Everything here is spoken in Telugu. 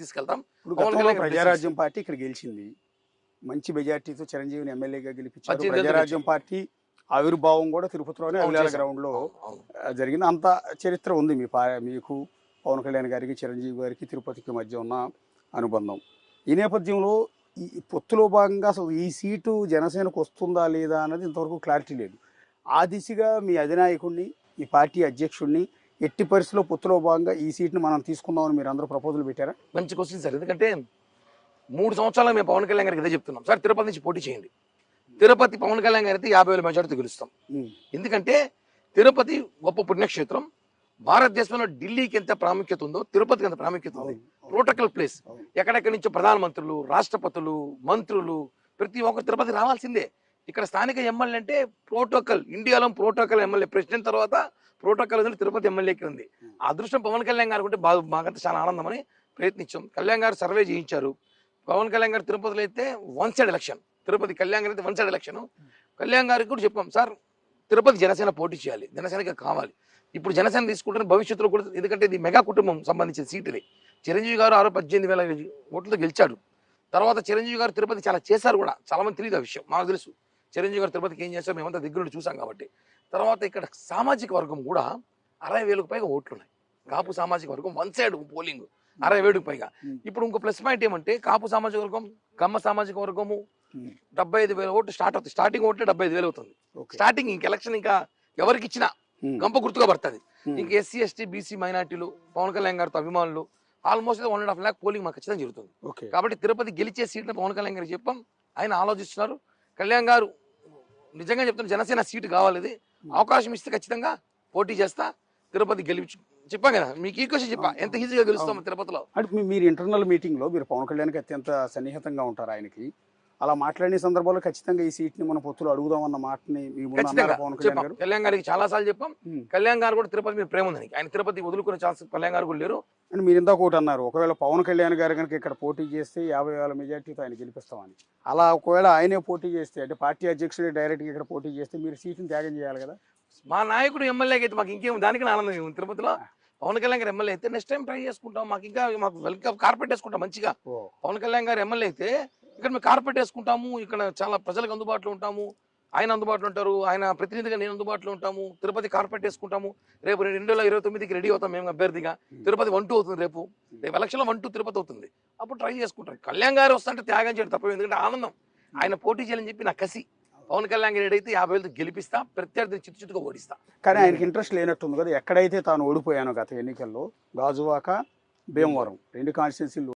తీసుకెళ్తాం. ఇప్పుడు పవన్ గతంలో కళ్యాణ్ ప్రజారాజ్యం పార్టీ ఇక్కడ గెలిచింది. మంచి మెజార్టీతో చిరంజీవిని ఎమ్మెల్యేగా గెలిపించారు. 18 ప్రజారాజ్యం పార్టీ ఆవిర్భావం కూడా తిరుపతిలోనే అవును అవిలాల చేశాం. గ్రౌండ్లో అవును, అవును. జరిగింది. అంత చరిత్ర ఉంది మీకు పవన్ కళ్యాణ్ గారికి, చిరంజీవి గారికి తిరుపతికి మధ్య ఉన్న అనుబంధం. ఈ నేపథ్యంలో ఈ పొత్తులో భాగంగా అసలు ఈ సీటు జనసేనకు వస్తుందా లేదా అన్నది ఇంతవరకు క్లారిటీ లేదు. ఆ దిశగా మీ అధినాయకుడిని, ఈ పార్టీ అధ్యక్షుడిని ఎట్టి పరిస్థితుల్లో పొత్తులో భాగంగా ఈ సీట్ని మనం తీసుకుందామని మీరు అందరూ ప్రపోజల్ పెట్టారా? మంచి క్వశ్చన్ సార్. ఎందుకంటే 3 సంవత్సరాలు మేము పవన్ కళ్యాణ్ గారికి ఇదే చెప్తున్నాం సార్, తిరుపతి నుంచి పోటీ చేయండి. తిరుపతి పవన్ కళ్యాణ్ గారి అయితే 50,000 మెజార్టీతో గెలుస్తాం. ఎందుకంటే తిరుపతి గొప్ప పుణ్యక్షేత్రం. భారతదేశంలో ఢిల్లీకి ఎంత ప్రాముఖ్యత ఉందో తిరుపతికి ఎంత ప్రాముఖ్యత ఉంది. Protocol place. ఎక్కడెక్కడి నుంచో ప్రధానమంత్రులు, రాష్ట్రపతులు, మంత్రులు ప్రతి ఒక్కరు తిరుపతి రావాల్సిందే. ఇక్కడ స్థానిక ఎమ్మెల్యే అంటే ప్రోటోకాల్, ఇండియాలో ప్రోటోకాల్ ఎమ్మెల్యే, ప్రెసిడెంట్ తర్వాత ప్రోటోకాల్ ఉంది, తిరుపతి ఎమ్మెల్యేకి ఉంది. ఆ అదృష్టం పవన్ కళ్యాణ్ గారు ఉంటే మాకంతా చాలా ఆనందం అని ప్రయత్నించాం. కళ్యాణ్ గారు సర్వే చేయించారు. పవన్ కళ్యాణ్ గారు తిరుపతిలో అయితే 1 సైడ్ ఎలక్షన్, తిరుపతి కళ్యాణ్ గారు అయితే 1 సైడ్ ఎలక్షన్. కళ్యాణ్ గారికి కూడా చెప్పాం సార్, తిరుపతి జనసేన పోటీ చేయాలి, జనసేనకి కావాలి. ఇప్పుడు జనసేన తీసుకుంటున్న భవిష్యత్తులో కూడా, ఎందుకంటే ఇది మెగా కుటుంబం సంబంధించిన సీట్ ఇది. చిరంజీవి గారు 18,000 ఓట్లతో గెలిచాడు. తర్వాత చిరంజీవి గారు తిరుపతి చాలా చేశారు కూడా, చాలా మంది తెలియదు ఆ విషయం, మాకు తెలుసు. చిరంజీవి గారు తిరుపతికి ఏం చేశారు మేమంతా దగ్గర నుండి చూసాం కాబట్టి. తర్వాత ఇక్కడ సామాజిక వర్గం కూడా 60,000కు పైగా ఓట్లున్నాయి. కాపు సామాజిక వర్గం 1 సైడ్ పోలింగ్ 60,000కు పైగా. ఇప్పుడు ఇంకో ప్లస్ పాయింట్ ఏమంటే కాపు సామాజిక వర్గం, కమ్మ సామాజిక వర్గము 75,000 ఓట్లు స్టార్ట్ అవుతుంది. స్టార్టింగ్ ఓట్లే 75,000 అవుతుంది. స్టార్టింగ్ ఇంక ఎలక్షన్ ఇంకా ఎవరికి ఇచ్చినా గంప గుర్తుగా పడుతుంది. ఇంక ఎస్సీ ఎస్టీ బీసీ మైనార్టీలు, పవన్ కళ్యాణ్ గారితో అభిమానులు ఆల్మోస్ట్ 1.5 lakh పోలింగ్ మాకు ఖచ్చితంగా జరుగుతుంది. కాబట్టి తిరుపతి గెలిచే సీట్ని పవన్ కళ్యాణ్ గారికి చెప్పాం. ఆయన ఆలోచిస్తున్నారు. కళ్యాణ్ గారు నిజంగా చెప్తున్న జనసేన సీటు కావాలి, ఇది అవకాశం ఇస్తే ఖచ్చితంగా పోటీ చేస్తా, తిరుపతి గెలిచి చెప్పాం కదా మీకు ఈ క్వశ్చన్ చెప్పా, ఎంత ఈజీగా గెలుస్తాం తిరుపతిలో. అంటే మీరు ఇంటర్నల్ మీటింగ్లో మీరు పవన్ కళ్యాణ్కి అత్యంత సన్నిహితంగా ఉంటారు. ఆయనకి అలా మాట్లాడిన సందర్భంలో ఖచ్చితంగా ఈ సీట్ని మన పొత్తులు అడుగుదాం అన్న మాటని పవన్ కళ్యాణ్ గారు కళ్యాణ్ గారికి చాలా సార్లు చెప్పాం. కళ్యాణ్ గారు కూడా తిరుపతి మీద ప్రేమ ఉంది, ఆయన తిరుపతి వదులుకునే ఛాన్స్ కళ్యాణ్ గారు కూడా లేరు. అని మీరు ఇందాక ఒకటి అన్నారు, ఒకవేళ పవన్ కళ్యాణ్ గారు కనుక ఇక్కడ పోటీ చేస్తే 50,000 మెజార్టీతో ఆయన గెలిపిస్తామని. అలా ఒకవేళ ఆయనే పోటీ చేస్తే, అంటే పార్టీ అధ్యక్షుడు డైరెక్ట్గా ఇక్కడ పోటీ చేస్తే మీరు సీట్ని త్యాగం చేయాలి కదా. మా నాయకుడు ఎమ్మెల్యేకి అయితే మాకు ఇంకేం దానికి ఆనందం ఏమి. తిరుపతిలో పవన్ కళ్యాణ్ గారు ఎమ్మెల్యే అయితే నెక్స్ట్ టైం ట్రై చేసుకుంటాం. మాకు వెల్కమ్ కార్పెట్ వేసుకుంటాం మంచిగా. పవన్ కళ్యాణ్ గారు ఎమ్మెల్యే అయితే ఇక్కడ మేము కార్పెట్ వేసుకుంటాము, ఇక్కడ చాలా ప్రజలకు అందుబాటులో ఉంటాము, ఆయన అందుబాటులో ఉంటారు, ఆయన ప్రతినిధిగా నేను అందుబాటులో ఉంటాము. తిరుపతి కార్పెట్ వేసుకుంటాము. రేపు 2029కి రెడీ అవుతాం మేము అభ్యర్థిగా. తిరుపతి 1-2 అవుతుంది. రేపు ఎలక్షన్లో 1-2 తిరుపతి అవుతుంది. అప్పుడు ట్రై చేసుకుంటాం. కళ్యాణ్ గారు వస్తుంటే త్యాగం చేయడం తప్ప, ఎందుకంటే ఆనందం. ఆయన పోటీ చేయాలని చెప్పి నా కసి. పవన్ కళ్యాణ్ గారు అయితే 50,000 గెలిపిస్తా, ప్రత్యర్థిని చిత్తుగా ఓడిస్తా. కానీ ఆయనకి ఇంట్రెస్ట్ లేనట్టుంది కదా. ఎక్కడైతే తాను ఓడిపోయానో గత ఎన్నికల్లో, గాజువాక, భీమవరం 2 కాన్స్టిట్యున్సీలు